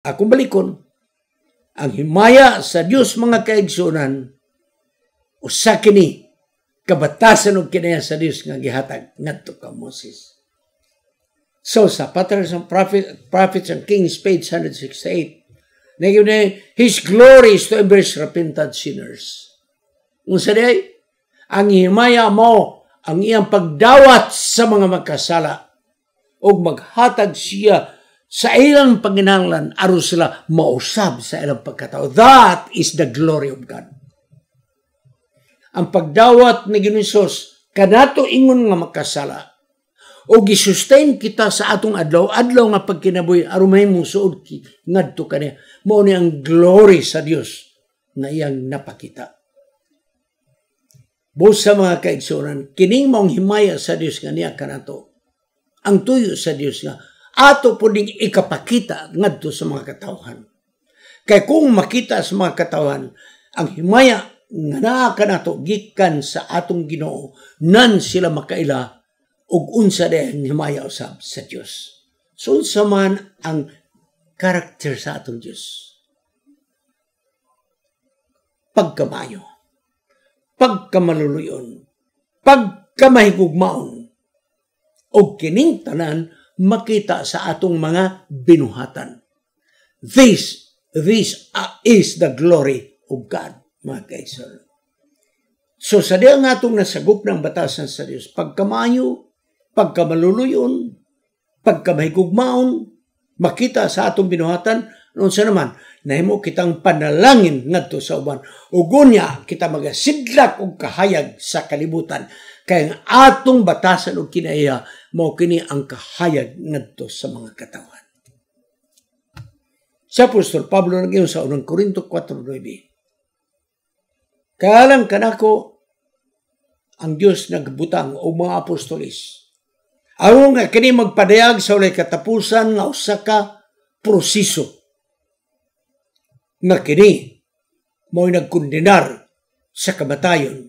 Akong balikon, ang himaya sa Dios mga kaigsunan, usa kini kabatasan og kinaya sa Dios nga gihatag ngadto ka Moses. So sa Patriarchs and Prophets and Kings, page 168, His glory is to embrace repentant sinners. Unsa day? Ang himaya mo ang iyang pagdawat sa mga magkasala o maghatag siya sa ilang panginahanglan aron sila mausab sa ilang pagkatao. That is the glory of God. Ang pagdawat ni Ginoong Hesus kanato ingon nga makasala o gisustain kita sa atong adlaw nga pagkinabuhi aron mahimong suod ngadto kaniya. Mao ni ang glory sa Dios na iyang napakita. Buos sa mga kaigsunan, kining maong himaya sa Dios nga niya kanato. Ang tuyo sa Dios nga ato po ding ikapakita ngadto sa mga katawhan. Kaya kung makita sa mga katawhan, ang himaya nga naa kanato gikan sa atong Ginoo, nan sila makaila ug unsa day ang himaya usab sa Dios. So unsa man ang karakter sa atong Dios? Pagkamayo, pagkamaluluyon, pagkamahigugmaon, o kining tanan makita sa atong mga binuhatan. This is the glory of God, mga kaigsunan. So sa diyan nga itong nasagop ng batasan sa Diyos, pagkamayo, pagkamaluluyon, pagkamahigugmaon, makita sa atong binuhatan, noon sa naman, nahimo kitang panalangin ngadto sa uban. Ugunya kita magasidlak og kahayag sa kalibutan. Kaya ang atong batasan og kinaiya, mao kini ang kahayag ngadto sa mga katawan. Si Apostol Pablo nag-ingon sa 1 Korinto 4:9. Kaalang kanako ang Dios nagbutang og mga apostolis. Aron nga kini magpadayag sa walay katapusan nga usa ka proseso. Nga kini mo'y nagkondenar sa kamatayon.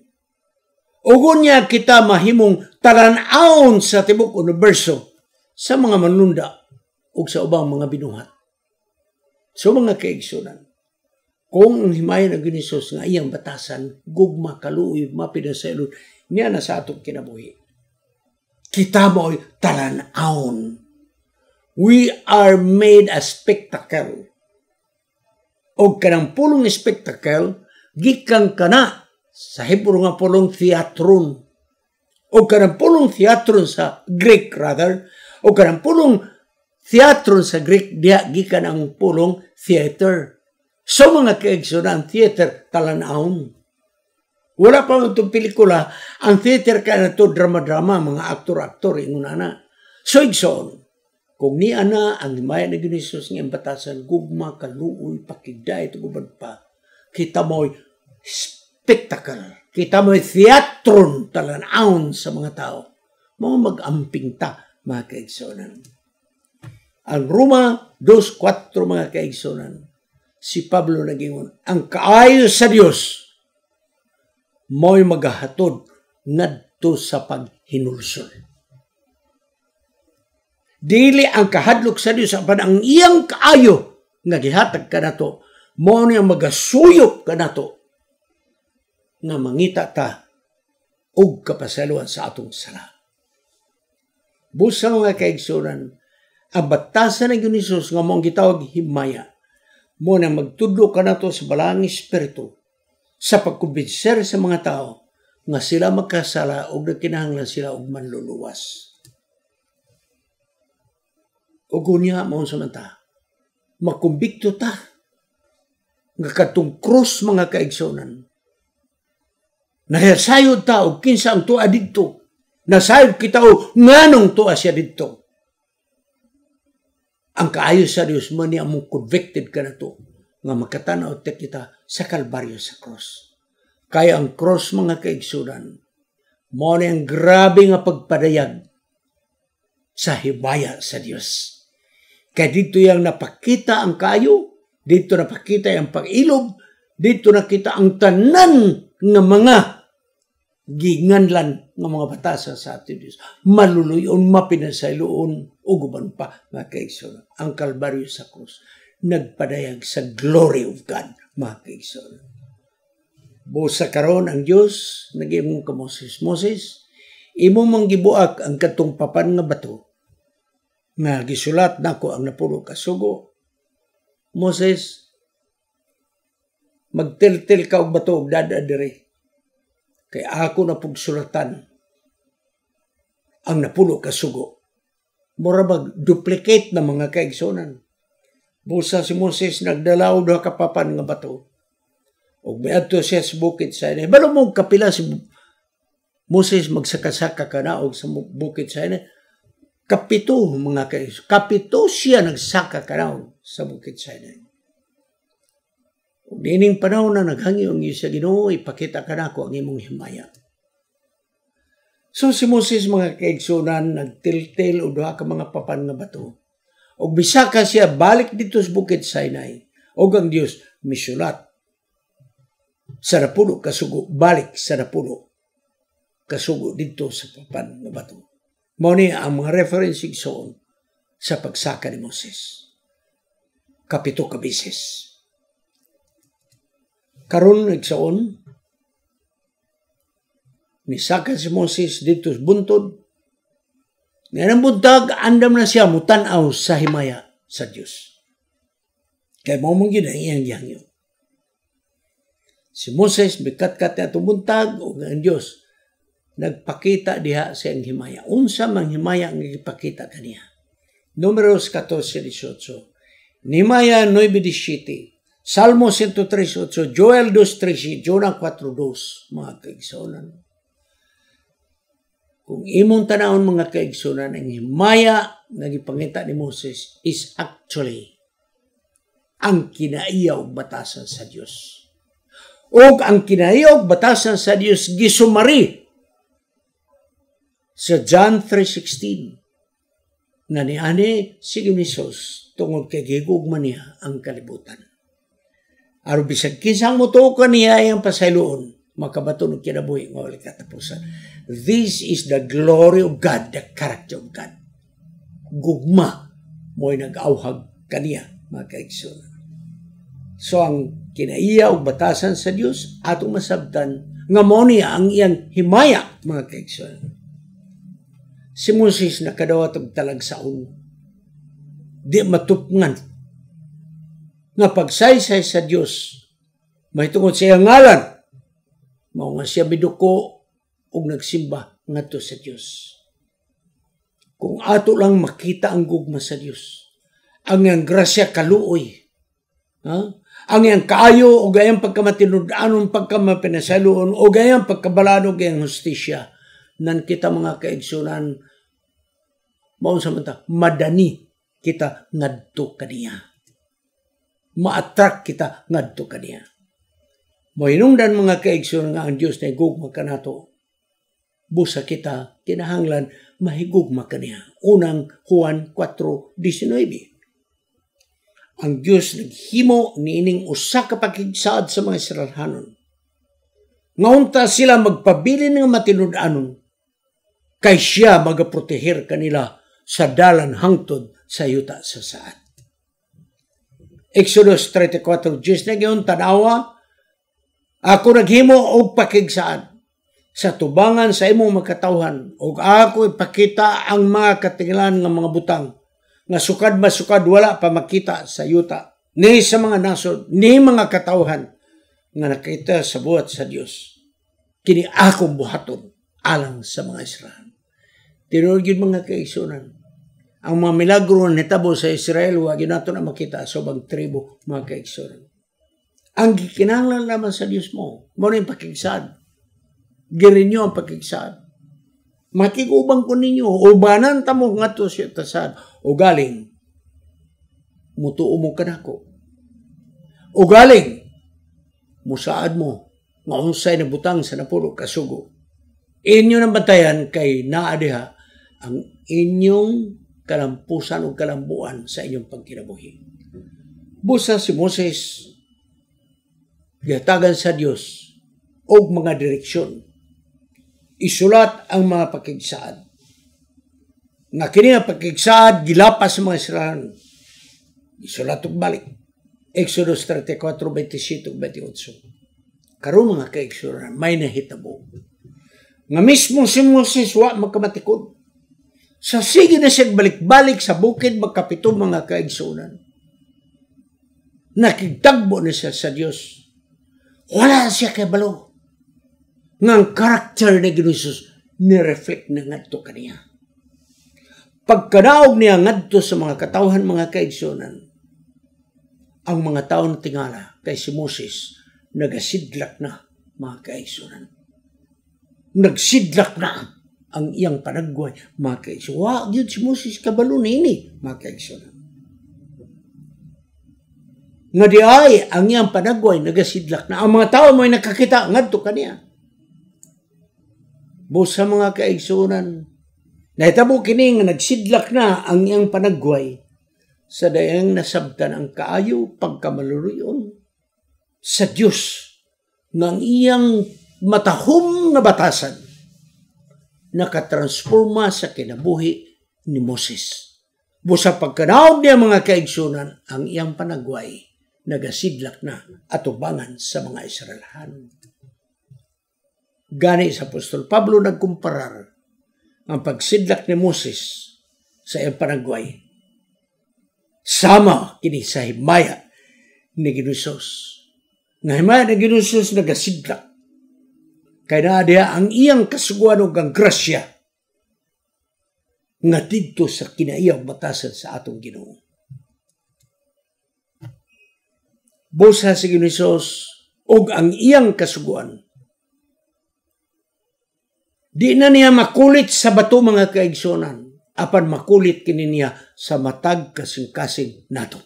Ugon niya kita mahimong talan-aon sa tibok universo sa mga manunda o sa ubang mga binuhat. So mga kaigsunan, kung ang himaya na Ginisos nga iyang batasan, gugma, kaluoy, mapinasailon, niya na sa atong kinabuhi. Kita mo'y talan-aon. We are made a spectacle. O kanang pulong spectacle, gikan kana sa Hebrew nga pulong theatron. O kanang pulong theatron sa Greek rather, o kanang pulong theatron sa Greek, diya gikan ang pulong theater. So mga kaigsunan, theater talan-aon. Wala pa itong pelikula, ang theater ka na ito drama-drama, mga aktor-aktor, ingunana. So igsoon, kung ni ana ang himaya na Ginisos ng batasan, gugma, kaluoy, pakigday, tugubad pa, kita mo'y spectacle, kita mo'y theatron talan-aon sa mga tao. Mga mag-amping ta, mga kaigsunan. Ang Roma 2:4 mga kaigsunan, si Pablo nagingon, ang kaayo sa Dios mo'y magahatod ngadto sa paghinulsol. Dili ang kahadlok sa Dios apan ang iyang kaayo nga gihatag kanato mao ni ang magasuyop kanato nga mangita ta og kapasaluan sa atong sala. Busa mga kaigsunan, ang batasan ng Ginisos nga mong gitawag himaya mo na magtudlo kanato sa balang espiritu sa pagkumbinser sa mga tao nga sila magkasala o nagkinahanglan sila og manluluwas. O gunya maun samanta, makumbikto ta nga katong krus mga kaigsunan. Nahirsayod ta og kinsa ang tuwa didto. Nasayod kita og nganong tuwa siya didto. Ang kaayo sa Dios man niya mong convicted ka na to nga makatanaw ta kita sa Kalbaryo sa cross. Kaya ang cross mga kaigsunan, mo na ang grabe nga pagpadayag sa himaya sa Dios. Kaya dito yung napakita ang kayo, dito napakita yung pag-ilog, dito nakita ang tanan nga mga ginganlan nga mga batasan sa ating Diyos. Maluluyon, mapinasailoon, uguban pa, mga kaigsunan. Ang Kalbaryo sa krus. nagpadayag sa glory of God, mga kaigsoon. Busa karon ang Dios nag-imong ka Moses, imo mang gibuak ang katong papan nga bato nga gisulat nako ang napulo ka sugo. Moses, magtiltil ka og bato og dada diri. Kay ako na pugsulatan ang napulo ka sugo. Mura mag-duplicate na mga kaigsonan. Busa si Moses nagdala og duha ka papan nga bato. O miadto siya sa bukid Sinai. Balo mo kapila si Moses magsakasaka ka na og sa bukid Sinai. Kapito mga kaigsoon. Kapito siya nagsaka ka na sa bukid Sinai. O dining panahon na naghangi ang iyo sa Ginoo, ipakita ka na ako ang imong himaya. So si Moses mga kaigsunan nagtiltil o duha ka mga papan nga bato. O bisaka siya balik dito sa bukid Sinai. O ang Dios misulat sa napulo kasugo, balik sa napulo kasugo dito sa papan nga bato. Mao ni ang mga referencing soon sa pagsaka ni Moses. Kapito ka beses. Karon nagsaon nisaka si Moses dito sa buntod. Ngayon buntag, andam na siya mutanaw sa himaya sa Diyos. Kaya mo mong yun ang iyang yangyo. Si Moses, bikat-kat na buntag, o ang Diyos, nagpakita diha sa iyang himaya. Unsa mang himaya ang ipakita kaniya. Números 14:18. Nehemia 9:17. Salmo 103:8. Joel 2:13. Jonah 4:2. Mga kaigsunan. Kung imong tanawon mga kaigsunan, ang himaya na gipangita ni Moses is actually ang kinaiyaw batasan sa Dios. O ang kinaiyaw batasan sa Dios gisumari sa John 3:16 na niani si Hesus tungod kay gigugma niya ang kalibutan. Aron bisag kinsang motukan niya ang pasayloon, makabaton og kinabuhi nga wala katapusan. This is the glory of God, the character of God. Gugma mo'y nag-awhag kaniya, mga kaigsunan. So ang kinaiya o batasan sa Dios atong masabtan nga mao niya ang iyang himaya, mga kaigsunan. Si Moses nakadawat og talagsaon. Di matupngan nga pagsaysay sa Dios mahitungod sa iyang ngalan. Mao nga siya biduko ug nagsimba ngadto sa Dios. Kung ato lang makita ang gugma sa Dios, ang iyang grasya kaluoy, ang iyang kaayo o gayang pagkamatinud-anon pagkamapinasaluon o gayang pagkabalado gayang hustisya, nan kita mga kaigsunan, maun sa mata, madani kita ngadto kaniya. Ma-attract kita ngadto kaniya. Mohinungdan mga kaigsunan nga ang Diyos na higugma kanato. Busa kita, kinahanglan, mahigugma kaniya. Unang Juan 4:19. Ang Diyos naghimo niining usa ka pakigsaad sa mga Israelhanon. Ngaunta sila magpabili ng matinud-anon, kay siya magaproteher kanila sa dalan hangtod sa yuta sa saad. Exodus 34:10 na gayon tanawa, ako naghimo og pakigsaad sa tubangan sa imong makatawhan ug ako ipakita ang mga katinglan nga mga butang nga sukad masukad wala pa makita sa yuta ni sa mga nasod ni mga katawhan nga nakita sa buhat sa Dios. Kini akong buhaton alang sa mga Israel. Tinuod gyud mga kaigsunan. Ang mga milagro na hitabo sa Israel wa gyud nato na makita sa ubang tribo, mga kaigsunan. Ang gikinahanglan lamang sa Dios mo ni pakigsaad. Girinyo ang pakigsaad. Makikubang ko ninyo, ubanan ta mo ngadto sa tasad o galing mutuo mo kanako. O galing musaad mo nga unsay na butang sa napulo kasugo. Inyo nang bantayan kay naa diha ang inyong kalampusan o kalambuan sa inyong pagkinabuhi. Busa si Moses gihatagan sa Dios og mga direksyon. Isulat ang mga pakigsaad. Nga kini nga pakigsaad gilapas sa mga Israel. Isulat og balik. Exodus 34:27-28. Karon mga kaigsunan, may nahitabo nga mismo si Moses wa magkamatikod. Sa sige na siya balik-balik sa bukid magkapito mga kaigsunan. Nakigtagbo na siya sa Dios. Wala siya kay balo. Ngang karakter na Ginoong ni-reflect na ngadto kaniya. Pagkanaog niya ngadto sa mga katawhan mga kaigsunan, ang mga tao na tingala kay si Moses nagasidlak na mga kaigsunan. Nagsidlak na ang iyang panagway mga kaigsunan. Wa gyud si Moses kabalo nini mga kaigsunan. Nga di ay ang iyang panagway nagasidlak na ang mga tao mo'y nakakita ngadto kaniya. Busa mga kaigsunan, nahitabo kini nga nagsidlak na ang iyang panagway sa dayang nasabtan ang kaayo pagkamaluluyon sa Dios ng iyang matahom na batasan nakatransforma sa kinabuhi ni Moses. Busa pagkanaog niya mga kaigsunan, ang iyang panagway nagasidlak na atubangan sa mga Israelahan. Gani sa Apostol Pablo nagkumparar ang pagsidlak ni Moses sa iyang panagway sama kini sa himaya ni Ginoong. Nga himaya ni Ginoong nagasidlak kay naa diha ang iyang kasuguan ug ang grasya nga didto sa kinaiyang batasan sa atong Ginoo. Busa si Ginoong ug ang iyang kasuguan, di na niya makulit sa bato mga kaigsunan, apan makulit kini niya sa matag kasing-kasing nato.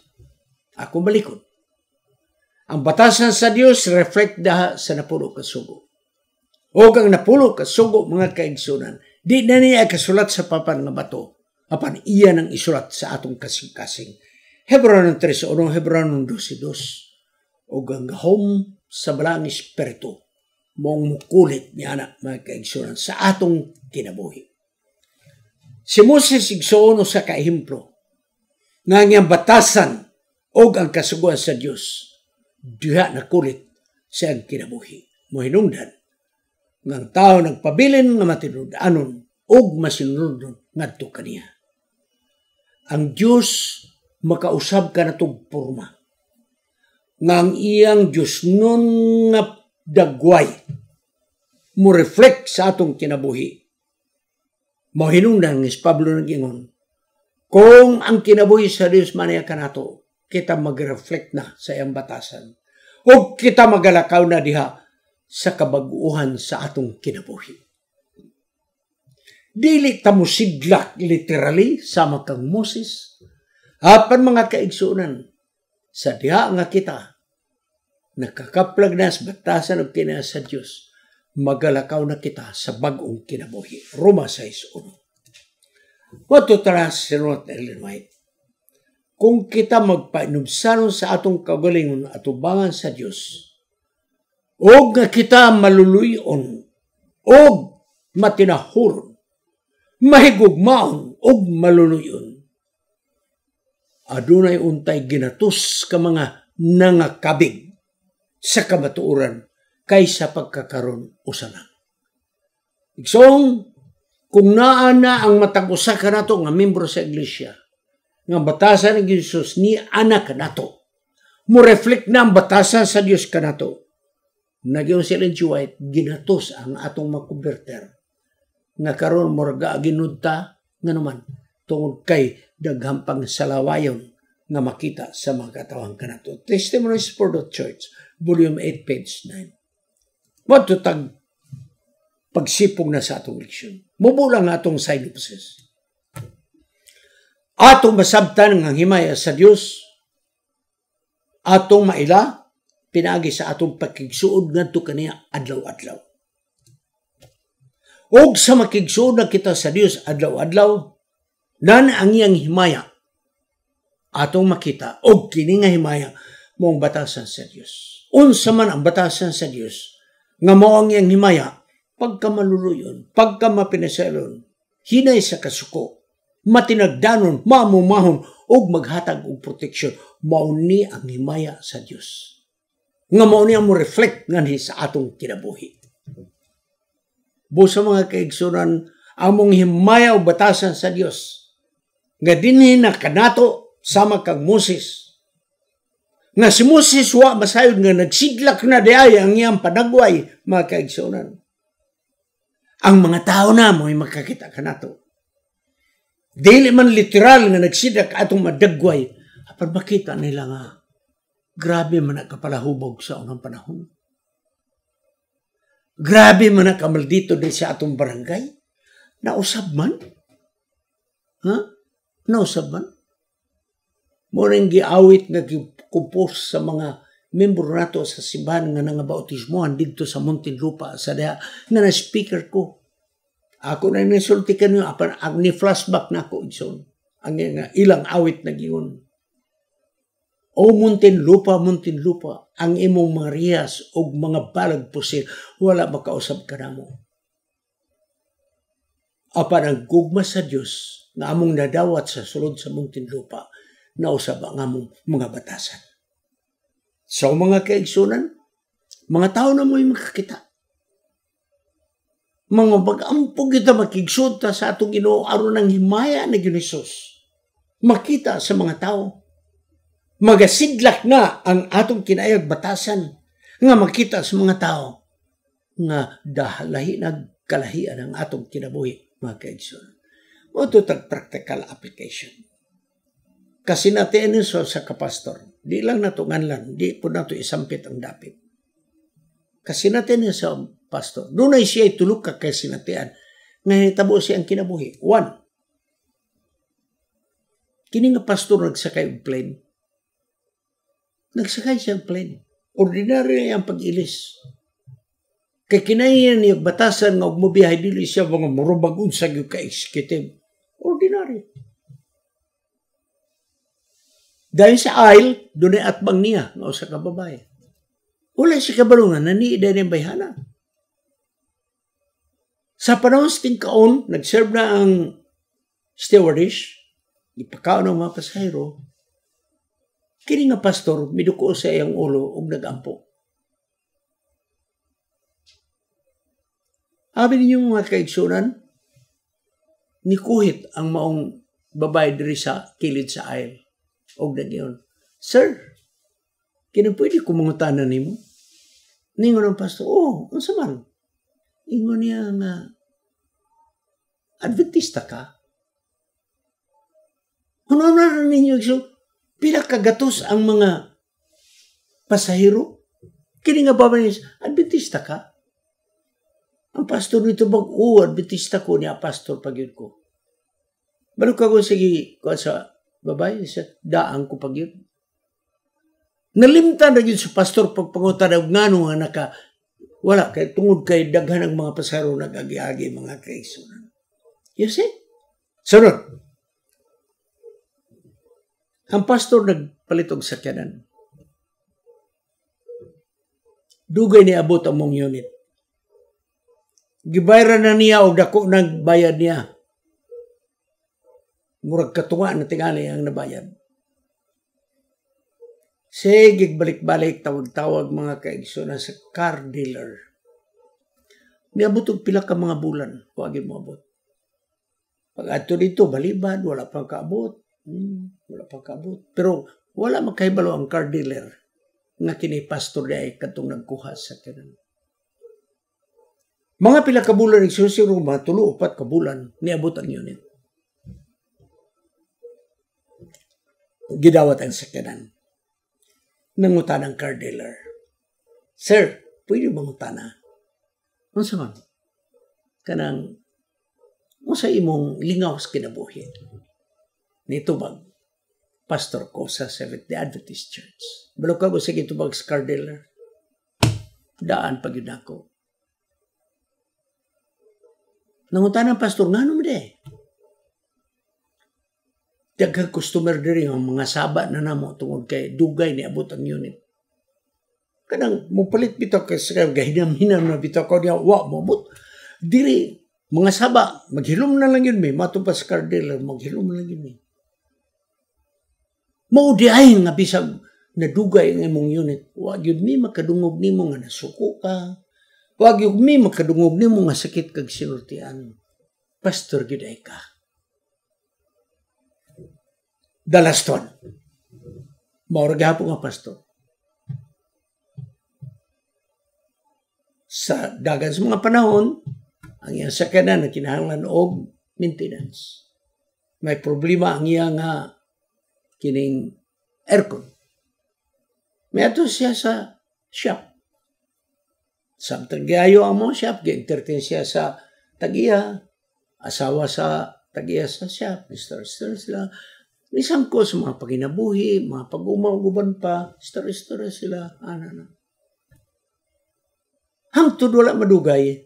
Ako balikod. Ang batasan sa Dios reflect daha sa napulo ka sugo. O ang napulo ka sugo mga kaigsunan, di na niya kasulat sa papan nga bato, apan iya nang isulat sa atong kasing-kasing. Hebreo 3:1, Hebreo 12:2. O ang gahom sa balang espiritu mong mukulit niya na mga kaigsunan sa atong kinabuhi. Si Moses igsoon sa kahimplo nga niyang batasan o ang kasuguan sa Dios diha na kulit sa ang kinabuhi. Mohinungdan ng tao nagpabilin nga matinud-anon o masinunod ngadto kaniya. Ang Dios makausab ka na tong porma nga ang iyang Dios nun nga dagway mo reflect sa atong kinabuhi. Mahinungdan ni Pablo nag-ingon, kung ang kinabuhi sa Dios maniya kanato, kita mag-reflect na sa iyang batasan. O kita magalakaw na diha sa kabaguhan sa atong kinabuhi. Dili ta mo sidlak literally sama kang Moses. Apan mga kaigsunan, sa diha nga kita nakakaplag na sa batasan o kinaya sa Diyos, magalakaw na kita sa bagong kinabuhi. Roma 6:1. What to trust in what Ellen White? Kung kita magpainubsanon sa atong kagalingon at ubangan sa Diyos, o nga kita maluluyon, o matinahuron, mahigugmaon, o maluluyon, adunay untay ginatus ka mga nangakabig sa kamatuoran kaysa pagkakaroon usanan. Igsong, kung naa na ang matag-usa ka nato nga membro sa iglesia, nga batasan ng Jesus ni anak ka nato, mo reflect na ang batasan sa Diyos ka nato, nagyong si Ellen G. White, ginatos ang atong makuberter, nga karon morga ginudta, nga naman, tungod kay daghampang salawayon nga makita sa mga katawang kanato. Testimonies for the Church, Volume 8, page 9. What to tag pagsipong na sa atong leksyon? Mubulang atong synopsis. Atong masabtan ng himaya sa Dios, atong maila, pinagi sa atong pakigsuod ngadto kaniya adlaw-adlaw. Og sa makigsuod na kita sa Dios adlaw-adlaw, nan ang iyang himaya atong makita og kini nga himaya mong batasan sa Dios. Unsa man ang batasan sa Dios nga mao ang iyang himaya, pagkamaluluyon, pagkamapinaselon, hinay sa kasuko, matinagdanon, mamumahon, ug maghatag og proteksyon. Mao ni ang himaya sa Dios. Nga mao ni ang mo reflect nganhi sa atong kinabuhi. Busa mga kaigsunan, among himaya o batasan sa Dios nga dinhi na kanato sama kag Moses. Nga si Moses wa masayod nga nagsidlak na diay ang iyang panagway, mga kaigsunan. Ang mga tao na mo ay makakita kanato. Dili man literal nga nagsidlak atong madagway, apan makita nila nga grabe man nakapalahubog sa unang panahon. Grabe man nakamaldito din sa atong barangay. Nausab man? Ha? Nausab man? Muring giawit nga kumpos sa mga membro nato sa simbahan nga nangabautismohan dito sa Muntinlupa sa diha nga na speaker ko. Ako na nisulti kanyo apan ang ni flashback na ako igsoon. Ang ilang awit na giyon. O Muntinlupa, Muntinlupa, ang imong mga riyas o mga balag pusil, wala makausap ka na mo. Apan ang gugma sa Diyos na among nadawat sa sulod sa Muntinlupa, nausap ang among mga batasan. So mga kaigsunan, mga tao na mo'y makakita. Mga bag-ampog kita makigsud ta sa atong Ginoo aron ng himaya na Ginesus. Makita sa mga tao. Magasidlak na ang atong kinayag batasan nga makita sa mga tao nga dahalahi nagkalahian ang atong kinabuhi, mga kaigsunan. O ito practical application. Kasi natin so sa kapastor, di lang natunganlan, di po nato isampit ang dapit. Kasi natin sa pastor, doon ay siya itulog ka kay sinatian, nga hitabo siya ang kinabuhi. 1. Kini nga pastor nagsakay og plane. Nagsakay siya ang plane. Ordinary ang pag-ilis. Kay kinayan niya batasan nga og mobiyahe dili siya mga murubag unsag yung ka-executive. Ordinary. Dahil sa aisle, doon ay atbang niya nga usa ka babae. Wala siya kabalungan na niida niyang bayhana. Sa panahon sa tingkaon, nag-serve na ang stewardess, ipakaon ng mga pasahero. Kini nga pastor, miduko sa iyang ulo ug nagampo. Abi ninyo mga kaigsunan, nikuhit ang maong babae diri sa kilid sa aisle. Og nagyon, Sir, kini pwede ko mangutanan nimo? Ningon ang pastor, unsa man? Ingon niya nga, Adventista ka? Ano na ninyo, pila kagatos ang mga pasahero? Kini nga ba niya, Adventista ka? Ang pastor nito bag, Adventista ko niya, pastor pagyud ko. Balo ka ko sige, ko sa babae, daan ko pagyud. Nalimtan na yun sa pastor pagpangutan ng ngano nga wala, kay tungod kay daghan ng mga pasahero nag-agi-agi mga kaigsunan. You see? Sunod. Ang pastor nagpalitog sakyanan. Dugay ni abot ang mong unit. Gibayran na niya o dako nagbayad niya. Murag katunga na tingali ang nabayad. Sige, balik-balik, tawag-tawag mga kaigsunan sa car dealer. Niabot og pila ka mga bulan, huwagin mo abot. Pag ato dito, balibad, wala pang kaabot. Wala pang kaabot. Pero wala magkahibalo ang car dealer nga kini pastor ay katong nagkuha sa kanan. Mga pila ka bulan nagsusiro, mga 3-4 ka bulan, niabot ang unit. Gidawat ang sakyanan. Nangutan ang car dealer. Sir, pwede mangutana? Ano sa man? Kanang, sa imong lingaw sa kinabuhi. Nito bag, pastor ko sa Seventh-day Adventist Church. Balo ka ko sa itubag sa car dealer. Daan pag yun ako. Nangutan ang pastor, nga naman daghang customer diri ang mga saba na namo tungod kay dugay ni abot ang unit. Kanang mupalit bitaw kay sa gahinam-hinam na bitaw ko niya wa mabot diri mga saba maghilom na lang yun may matupas car dealer maghilom na lang yun. Maudiay nga bisag nadugay ang imong unit. Wag yun mi makadungog nimo nga nasuko ka. Wag yun mi makadungog nimo nga sakit kag sinultian. Pastor giday ka. The last one. Maurag hapon nga pastor. Sa dagan sa mga panahon, ang iyang sakyanan na kinahanglan og maintenance. May problema ang iyang kining aircon. May ato siya sa shop. Samtang gayo ang mga shop, ga-entertain siya sa tagiya, asawa sa tagiya sa shop, Mr. sila. Isang ko sa mga paginabuhi, mga pag-umaguban pa, story sila, Hangtod wala madugay,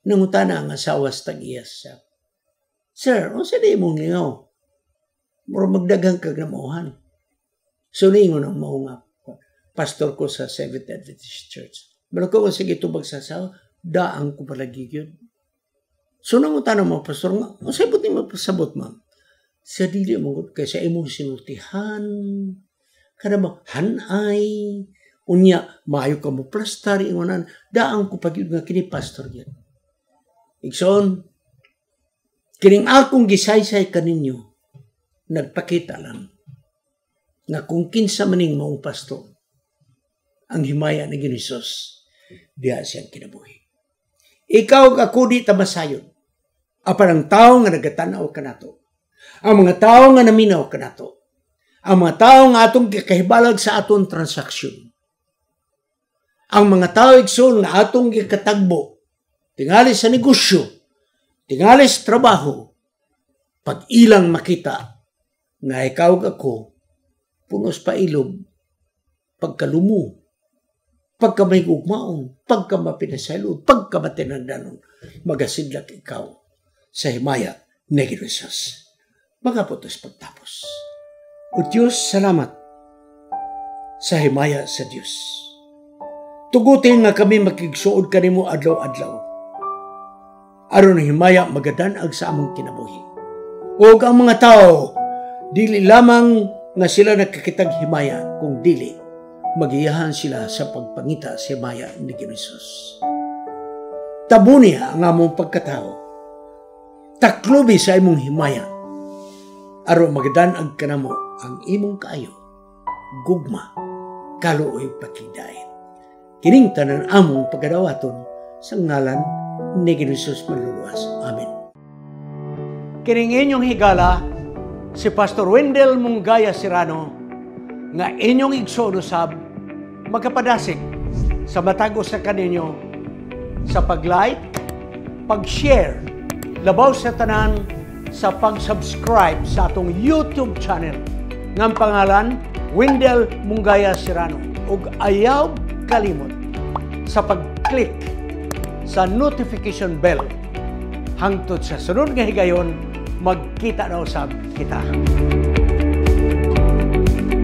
nangutana ang asawa sa tagiya sa shop. Sir, sa di mong lingaw? Mura magdagang kagnamuhan. So, ningon ang maungap. Pastor ko sa Seventh Adventist Church. Pero ko sige tubag sa asawa, daang ko palagi yun. So, nangutana mo, pastor, sa ibot ni mapasabot, ma'am. Sa dili mo, kaya sa imong sinultihan, kada mo, hanay, unya, maayo ka mo plastar, ingonan, daang ko pag nga kini pastor yan. Ikson, kining akong gisaysay kaninyo, nagpakita lang, na kung kinsa maning maong pastor, ang himaya ni Ginisos, diya siyang kinabuhi. Ikaw ako di tamasayon, apan ang tao nga nagatanaw ka nato, ang mga tao nga naminaw ka nato, ang mga tao nga atong kakahibalag sa atong transaksyon, ang mga tao igsoon nga atong gikatagbo, tingali sa negosyo, tingali sa trabaho, pag ilang makita, nga ikaw ako, punos pa ilog, pagkalumo, pagka may gugmaon, pagka mapinasaylo, pagka matinandanon, magasidlak ikaw sa himaya ni Ginisos. Magaputos pagtapos. O Diyos, salamat sa himaya sa Diyos. Tugutin nga kami makigsuod kanimo adlaw-adlaw. Aron himaya magadanag sa among kinabuhi. O ang mga tao, dili lamang nga sila nakakitag himaya, kung dili, magiyahan sila sa pagpangita sa himaya ni Ginisos. Tabuni ang among pagkatao. Taklobi sa imong himaya. Aron magadanag kanamo ang imong kaayo, gugma, kaluoy pakidain. Kining tanan among pagadawaton sa ngalan ni Ginisos Manluluwas. Amen. Kining inyong higala, si Pastor Wendell Munggaya Serrano, nga inyong igsoon usab, magkapadasig sa matag sa kaninyo sa pag-like, pag-share, labaw sa tanan, sa pag-subscribe sa atong YouTube channel ng pangalan Wendell Munggaya Serrano, ug ayaw kalimot sa pag-click sa notification bell hangtod sa sunod nga higayon magkita na usab kita.